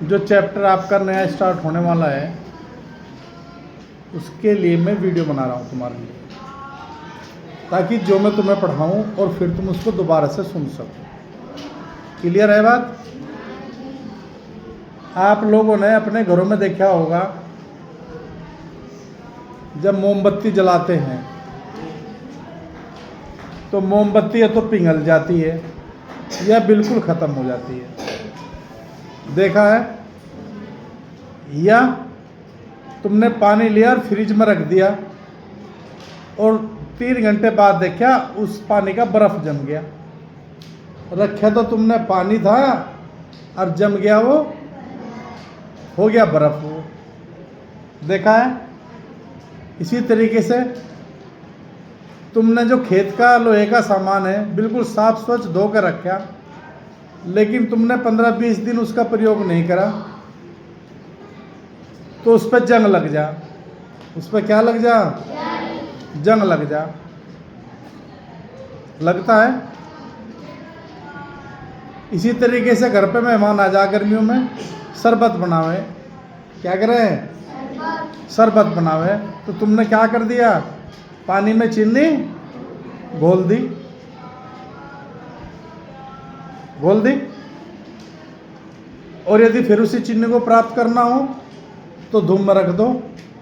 जो चैप्टर आपका नया स्टार्ट होने वाला है उसके लिए मैं वीडियो बना रहा हूँ तुम्हारे लिए, ताकि जो मैं तुम्हें पढ़ाऊँ और फिर तुम उसको दोबारा से सुन सको। क्लियर है बात? आप लोगों ने अपने घरों में देखा होगा, जब मोमबत्ती जलाते हैं तो मोमबत्ती या तो पिघल जाती है या बिल्कुल ख़त्म हो जाती है, देखा है? या तुमने पानी लिया और फ्रिज में रख दिया और 3 घंटे बाद देखा उस पानी का बर्फ़ जम गया। रखा तो तुमने पानी था और जम गया, वो हो गया बर्फ़। वो देखा है? इसी तरीके से तुमने जो खेत का लोहे का सामान है बिल्कुल साफ स्वच्छ धो कर रखा, लेकिन तुमने 15-20 दिन उसका प्रयोग नहीं करा तो उस पर जंग लग जा। उस पर क्या लग जा? जंग लग जा। लगता है? इसी तरीके से घर पे मेहमान आ जा गर्मियों में, शरबत बनावे। क्या करें? शरबत बनावे। तो तुमने क्या कर दिया? पानी में चीनी घोल दी, घोल दी। और यदि फिर उसी चीनी को प्राप्त करना हो तो धूम में रख दो,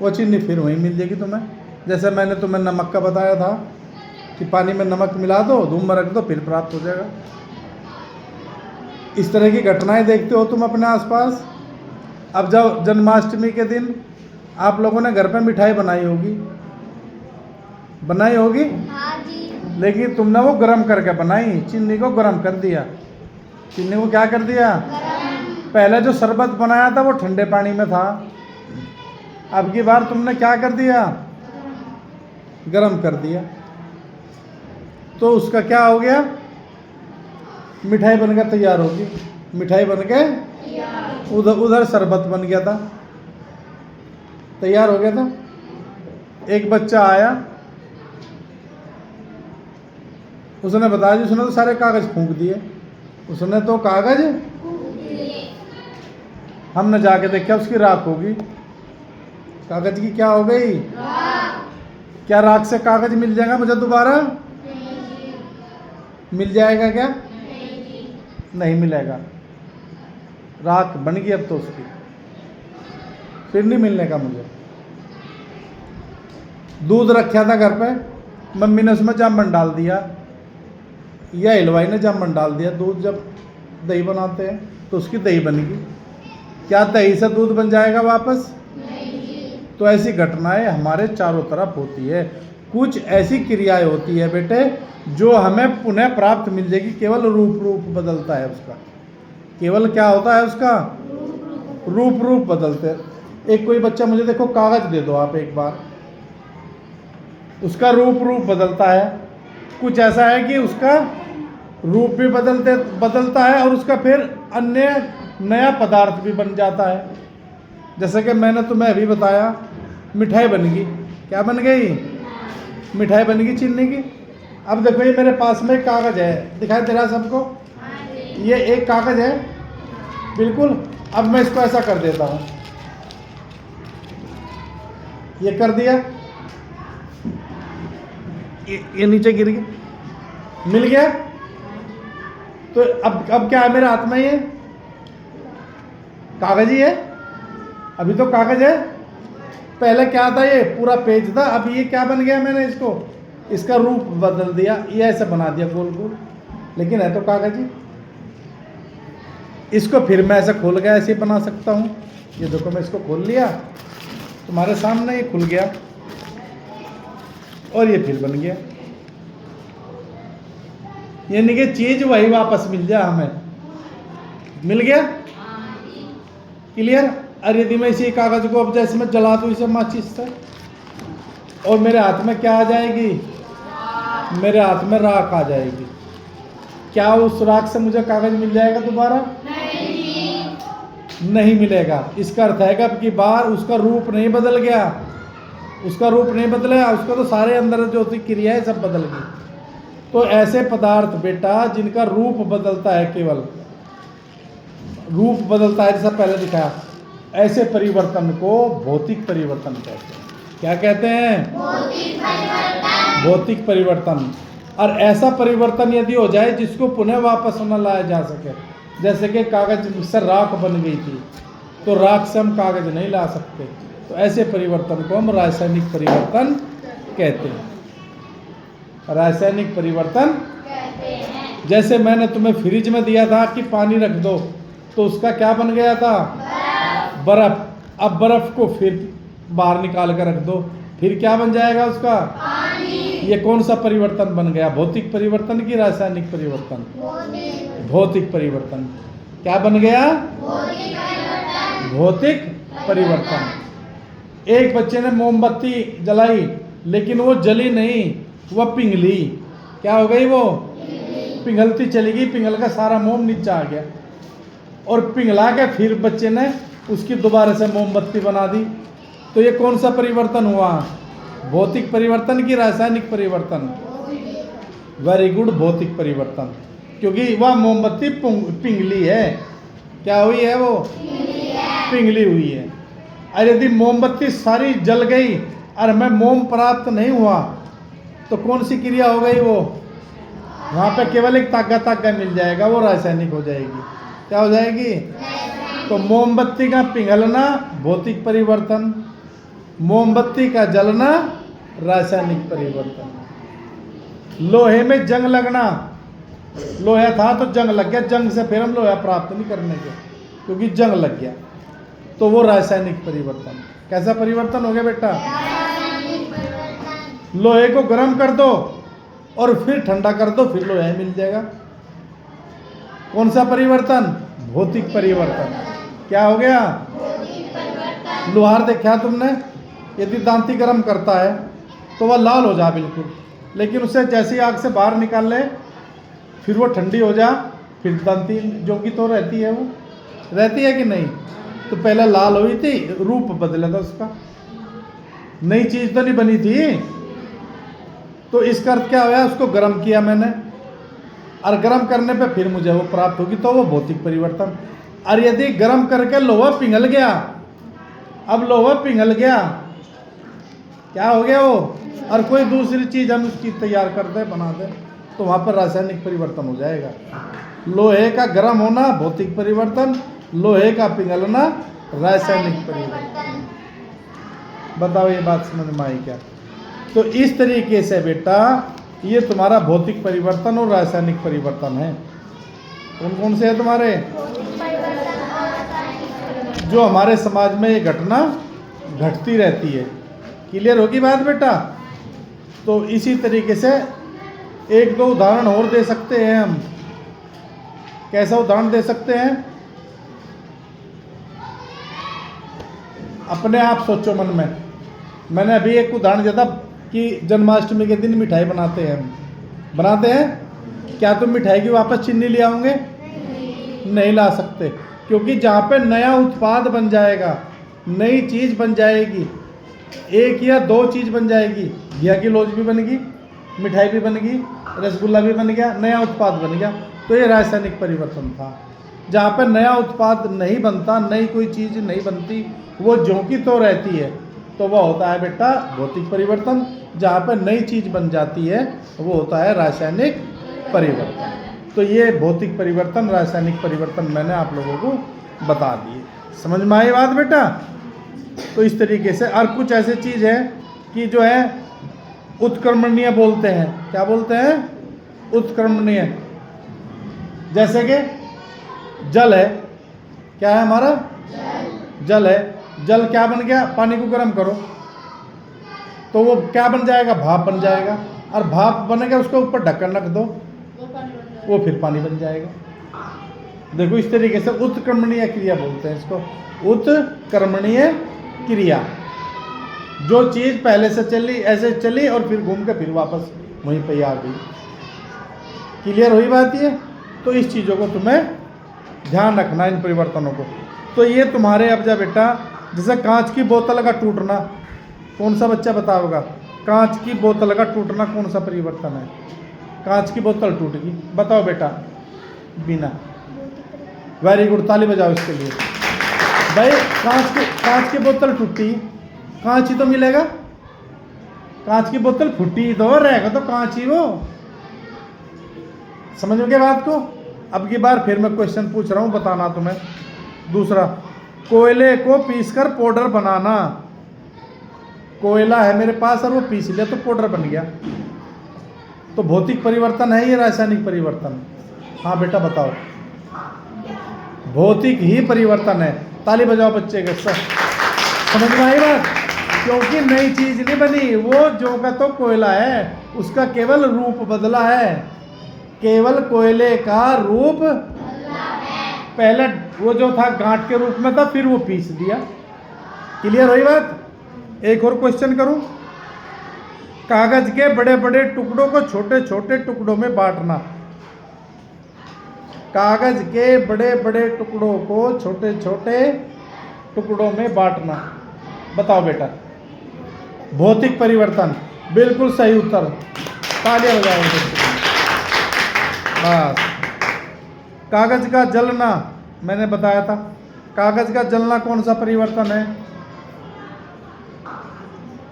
वो चीनी फिर वहीं मिल जाएगी तुम्हें। जैसे मैंने तुम्हें नमक का बताया था कि पानी में नमक मिला दो, धूम में रख दो, फिर प्राप्त हो जाएगा। इस तरह की घटनाएं देखते हो तुम अपने आसपास। अब जब जन्माष्टमी के दिन आप लोगों ने घर पे मिठाई बनाई होगी, बनाई होगी? हाँ जी। लेकिन तुमने वो गर्म करके बनाई, चीनी को गर्म कर दिया। चीनी को क्या कर दिया? पहले जो शरबत बनाया था वो ठंडे पानी में था, अब की बार तुमने क्या कर दिया? गर्म कर दिया। तो उसका क्या हो गया? मिठाई बनकर तैयार होगी। मिठाई बनके उधर शरबत बन गया था, तैयार हो गया था। एक बच्चा आया, उसने बताया जी उसने तो सारे कागज फूंक दिए। उसने तो कागज, हमने जाके देखा उसकी राख होगी। कागज की क्या हो गई? क्या राख से कागज मिल जाएगा मुझे दोबारा? मिल जाएगा क्या? नहीं मिलेगा। राख बन गई अब तो उसकी, फिर नहीं मिलने का मुझे। दूध रखा था घर पे, मम्मी ने उसमें जामन डाल दिया या हलवाई ने जामन डाल दिया। दूध जब दही बनाते हैं तो उसकी दही बन गई। क्या दही से दूध बन जाएगा वापस? तो ऐसी घटनाएं हमारे चारों तरफ होती है। कुछ ऐसी क्रियाएं होती है बेटे जो हमें पुनः प्राप्त मिल जाएगी, केवल रूप बदलता है उसका। केवल क्या होता है उसका? रूप बदलते। एक कोई बच्चा मुझे देखो कागज दे दो आप एक बार, उसका रूप बदलता है। कुछ ऐसा है कि उसका रूप भी बदलता है और उसका फिर अन्य नया पदार्थ भी बन जाता है। जैसे कि मैंने तुम्हें अभी बताया, मिठाई बन गई। क्या बन गई? मिठाई बन गई चीनी की। अब देखो ये मेरे पास में एक कागज है, दिखाई दे रहा सबको? ये एक कागज है बिल्कुल। अब मैं इसको ऐसा कर देता हूँ, ये कर दिया, ये नीचे गिर गया, मिल गया। तो अब क्या है मेरे हाथ में? ये कागज ही है, अभी तो कागज है। पहले क्या था? ये पूरा पेज था। अब ये क्या बन गया? मैंने इसका रूप बदल दिया, ये ऐसे बना दिया गोल गोल, लेकिन है तो कागज ही। इसको फिर मैं ऐसे खोल के ऐसे बना सकता हूँ। ये देखो मैं इसको खोल लिया, तुम्हारे सामने ये खुल गया और ये फिर बन गया। यानी कि चीज वही वापस मिल जाए हमें। मिल गया? क्लियर? और यदि मैं इसी कागज को अब जैसे मैं जला दूँ इसे माचिस से, और मेरे हाथ में क्या आ जाएगी? मेरे हाथ में राख आ जाएगी। क्या उस राख से मुझे कागज मिल जाएगा दोबारा? नहीं मिलेगा। इसका अर्थ है कि अब की बार उसका रूप नहीं बदल गया, उसका रूप नहीं बदलेगा, उसका तो सारे अंदर जो होती क्रियाएं सब बदल गई। तो ऐसे पदार्थ बेटा जिनका रूप बदलता है केवल, रूप बदलता है, जैसा पहले दिखाया, ऐसे परिवर्तन को भौतिक परिवर्तन कहते हैं। क्या कहते हैं? भौतिक परिवर्तन। और ऐसा परिवर्तन यदि हो जाए जिसको पुनः वापस न लाया जा सके, जैसे कि कागज से राख बन गई थी, तो राख से हम कागज नहीं ला सकते, तो ऐसे परिवर्तन को हम रासायनिक परिवर्तन कहते हैं। रासायनिक परिवर्तन कहते हैं। जैसे मैंने तुम्हें फ्रिज में दिया था कि पानी रख दो, तो उसका क्या बन गया था? बर्फ। अब बर्फ को फिर बाहर निकाल कर रख दो, फिर क्या बन जाएगा उसका? पानी। ये कौन सा परिवर्तन बन गया? भौतिक परिवर्तन की रासायनिक परिवर्तन? भौतिक परिवर्तन। क्या बन गया? भौतिक परिवर्तन। एक बच्चे ने मोमबत्ती जलाई, लेकिन वो जली नहीं, वह पिघली। क्या हो गई? वो पिघलती चली गई, पिघल का सारा मोम नीचे आ गया, और पिघला के फिर बच्चे ने उसकी दोबारा से मोमबत्ती बना दी। तो ये कौन सा परिवर्तन हुआ? भौतिक परिवर्तन की रासायनिक परिवर्तन? वेरी गुड, भौतिक परिवर्तन, क्योंकि वह मोमबत्ती पिघली है। क्या हुई है? वो पिघली हुई है। और यदि मोमबत्ती सारी जल गई और हमें मोम प्राप्त नहीं हुआ, तो कौन सी क्रिया हो गई? वो वहाँ पे केवल एक तागा मिल जाएगा, वो रासायनिक हो जाएगी। क्या हो जाएगी? तो मोमबत्ती का पिघलना भौतिक परिवर्तन, मोमबत्ती का जलना रासायनिक परिवर्तन। लोहे में जंग लगना, लोहा था तो जंग लग गया, जंग से फिर हम लोहा प्राप्त नहीं करने के, क्योंकि जंग लग गया, तो वो रासायनिक परिवर्तन। कैसा परिवर्तन हो गया बेटा? लोहे को गर्म कर दो और फिर ठंडा कर दो, फिर लोहा मिल जाएगा। कौन सा परिवर्तन? भौतिक परिवर्तन। क्या हो गया? लोहार देखा तुमने, यदि दांती गर्म करता है तो वह लाल हो जा बिल्कुल, लेकिन उसे जैसी आग से बाहर निकाल ले, फिर वो ठंडी हो जा, फिर दांती जो कि तो रहती है, वो रहती है कि नहीं? तो पहले लाल हुई थी, रूप बदला था उसका, नई चीज तो नहीं बनी थी। तो इसका अर्थ क्या हुआ? उसको गर्म किया मैंने, और गर्म करने पे फिर मुझे वो प्राप्त होगी, तो वो भौतिक परिवर्तन। और यदि गर्म करके लोहा पिघल गया, अब लोहा पिघल गया, क्या हो गया वो? और कोई दूसरी चीज हम उसकी तैयार कर दे, बना दे, तो वहां पर रासायनिक परिवर्तन हो जाएगा। लोहे का गर्म होना भौतिक परिवर्तन, लोहे का पिघलना रासायनिक परिवर्तन। बताओ ये बात समझ में आई क्या? तो इस तरीके से बेटा ये तुम्हारा भौतिक परिवर्तन और रासायनिक परिवर्तन है। कौन कौन से है तुम्हारे? जो हमारे समाज में ये घटना घटती रहती है। क्लियर होगी बात बेटा? तो इसी तरीके से एक दो उदाहरण और दे सकते हैं हम। कैसा उदाहरण दे सकते हैं? अपने आप सोचो मन में। मैंने अभी एक उदाहरण दिया था कि जन्माष्टमी के दिन मिठाई बनाते हैं हम, बनाते हैं। क्या तुम मिठाई की वापस चीनी ले आओगे? नहीं ला सकते, क्योंकि जहाँ पे नया उत्पाद बन जाएगा, नई चीज़ बन जाएगी, एक या दो चीज़ बन जाएगी, घिया की लोज भी बन गई, मिठाई भी बन गई, रसगुल्ला भी बन गया, नया उत्पाद बन गया, तो ये रासायनिक परिवर्तन था। जहाँ पे नया उत्पाद नहीं बनता, नई कोई चीज़ नहीं बनती, वो ज्यों की तो रहती है, तो वह होता है बेटा भौतिक परिवर्तन। जहाँ पे नई चीज़ बन जाती है वो होता है रासायनिक परिवर्तन। तो ये भौतिक परिवर्तन, रासायनिक परिवर्तन मैंने आप लोगों को बता दिए। समझ में आई बात बेटा? तो इस तरीके से और कुछ ऐसे चीज़ है कि जो है उत्क्रमणीय बोलते हैं। क्या बोलते हैं? उत्क्रमणीय। जैसे कि जल है, क्या है हमारा? जल है। जल क्या बन गया? पानी को गर्म करो तो वो क्या बन जाएगा? भाप बन जाएगा, और भाप बनेगा, उसके ऊपर ढक्कन रख दो, वो फिर पानी बन जाएगा। देखो इस तरीके से उत्क्रमणीय क्रिया बोलते हैं इसको, उत्क्रमणीय क्रिया। जो चीज़ पहले से चली, ऐसे चली और फिर घूम के फिर वापस वहीं पे आ गई। क्लियर हुई बात ये? तो इस चीज़ों को तुम्हें ध्यान रखना, इन परिवर्तनों को। तो ये तुम्हारे अब जा बेटा, जैसे कांच की बोतल का टूटना, कौन सा बच्चा बताओगा? कांच की बोतल का टूटना कौन सा परिवर्तन है? कांच की बोतल टूट गई, बताओ बेटा। बिना। वेरी गुड, ताली बजाओ इसके लिए। भाई कांच की बोतल टूटी, कांच ही तो मिलेगा। कांच की बोतल फूटी तो रहेगा तो कांच ही वो। समझ में क्या बात को? अब की बार फिर मैं क्वेश्चन पूछ रहा हूं, बताना तुम्हें। दूसरा, कोयले को पीसकर पाउडर बनाना। कोयला है मेरे पास और वो पीस लिया तो पाउडर बन गया, तो भौतिक परिवर्तन है ये रासायनिक परिवर्तन? हाँ बेटा बताओ। भौतिक ही परिवर्तन है। ताली बजाओ बच्चे के साथ। समझ में आई बात? क्योंकि नई चीज नहीं बनी, वो जो का तो कोयला है, उसका केवल रूप बदला है। केवल कोयले का रूप पहले वो जो था गांठ के रूप में था, फिर वो पीस दिया। क्लियर हुई बात? एक और क्वेश्चन करूं। कागज के बड़े बड़े टुकड़ों को छोटे छोटे टुकड़ों में बांटना। कागज के बड़े बड़े टुकड़ों को छोटे छोटे टुकड़ों में बांटना। बताओ बेटा। भौतिक परिवर्तन, बिल्कुल सही उत्तर। तालियां बजाओ बस। कागज का जलना, मैंने बताया था। कागज का जलना कौन सा परिवर्तन है?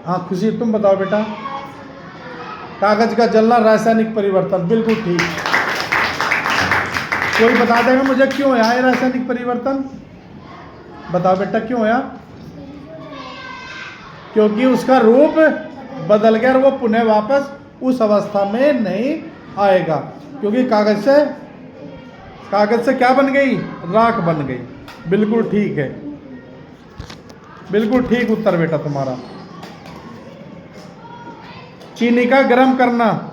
हाँ खुशी तुम बताओ बेटा। कागज का जलना रासायनिक परिवर्तन, बिल्कुल ठीक। कोई बता देगा मुझे क्यों आया ये रासायनिक परिवर्तन? बताओ बेटा क्यों आया? क्योंकि उसका रूप बदल गया और वो पुनः वापस उस अवस्था में नहीं आएगा। क्योंकि कागज से क्या बन गई? राख बन गई। बिल्कुल ठीक है, बिल्कुल ठीक उत्तर बेटा तुम्हारा। चीनी का गर्म करना।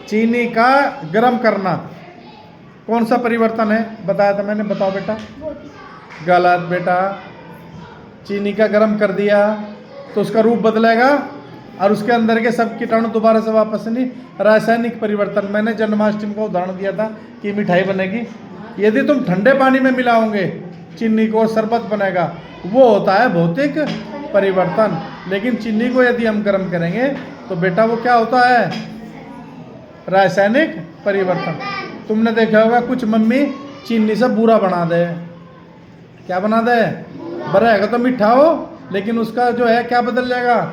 चीनी का गर्म करना कौन सा परिवर्तन है? बताया था मैंने, बताओ बेटा। गलत बेटा। चीनी का गर्म कर दिया तो उसका रूप बदलेगा और उसके अंदर के सब कीटाणु दोबारा से वापस नहीं। रासायनिक परिवर्तन, मैंने जन्माष्टमी का उदाहरण दिया था कि मिठाई बनेगी, यदि तुम ठंडे पानी में मिलाओगे चीनी को, शरबत बनेगा, वो होता है भौतिक परिवर्तन। लेकिन चीनी को यदि हम गर्म करेंगे तो बेटा वो क्या होता है? रासायनिक परिवर्तन। तुमने देखा होगा कुछ मम्मी चीनी से बूरा बना दे। क्या बना दे? बनेगा तो मीठा हो, लेकिन उसका जो है क्या बदल जाएगा?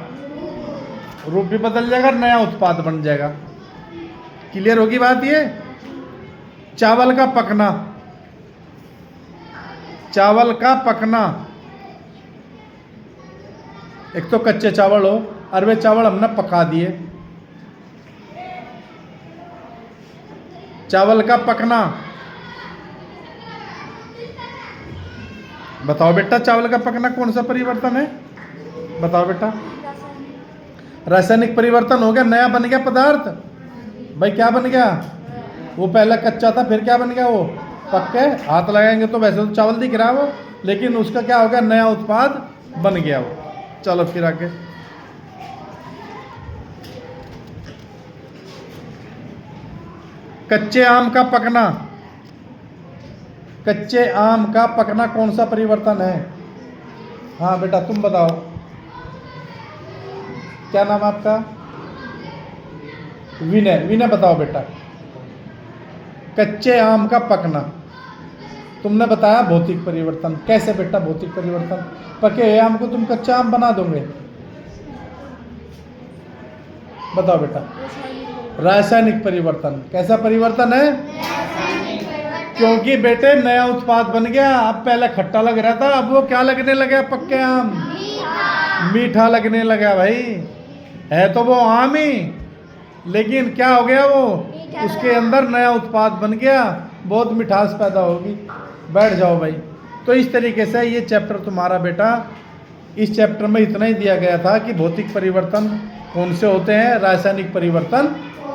रूप भी बदल जाएगा, नया उत्पाद बन जाएगा। क्लियर होगी बात ये? चावल का पकना। चावल का पकना, एक तो कच्चे चावल हो और वे चावल हमने पका दिए। चावल का पकना, बताओ बेटा। चावल का पकना कौन सा परिवर्तन है? बताओ बेटा। रासायनिक परिवर्तन हो गया, नया बन गया पदार्थ। भाई क्या बन गया? वो पहले कच्चा था, फिर क्या बन गया? वो पक के हाथ लगाएंगे तो वैसे तो चावल दिख रहा है वो, लेकिन उसका क्या हो गया? नया उत्पाद बन गया वो। चलो फिर आगे। कच्चे आम का पकना। कच्चे आम का पकना कौन सा परिवर्तन है? हाँ बेटा तुम बताओ। क्या नाम आपका? विनय। विनय बताओ बेटा। कच्चे आम का पकना, तुमने बताया भौतिक परिवर्तन। कैसे बेटा भौतिक परिवर्तन? पके हुए आम को तुम कच्चा आम बना दोगे? बताओ बेटा। रासायनिक परिवर्तन। कैसा परिवर्तन है? क्योंकि बेटे नया उत्पाद बन गया। अब पहले खट्टा लग रहा था, अब वो क्या लगने लगा? पक्के आम मीठा लगने लगा। भाई है तो वो आम ही, लेकिन क्या हो गया? वो उसके अंदर नया उत्पाद बन गया, बहुत मिठास पैदा होगी। बैठ जाओ भाई। तो इस तरीके से ये चैप्टर तुम्हारा बेटा, इस चैप्टर में इतना ही दिया गया था कि भौतिक परिवर्तन कौन से होते हैं, रासायनिक परिवर्तन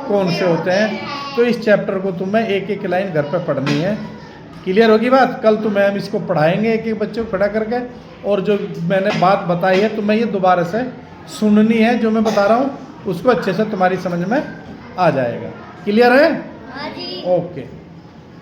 कौन से होते हैं। तो इस चैप्टर को तुम्हें एक एक लाइन घर पे पढ़नी है। क्लियर होगी बात? कल तुम्हें हम इसको पढ़ाएंगे एक एक बच्चे को खड़ा करके, और जो मैंने बात बताई है तुम्हें ये दोबारा से सुननी है। जो मैं बता रहा हूँ उसको अच्छे से तुम्हारी समझ में आ जाएगा। क्लियर है? हाँ जी। ओके।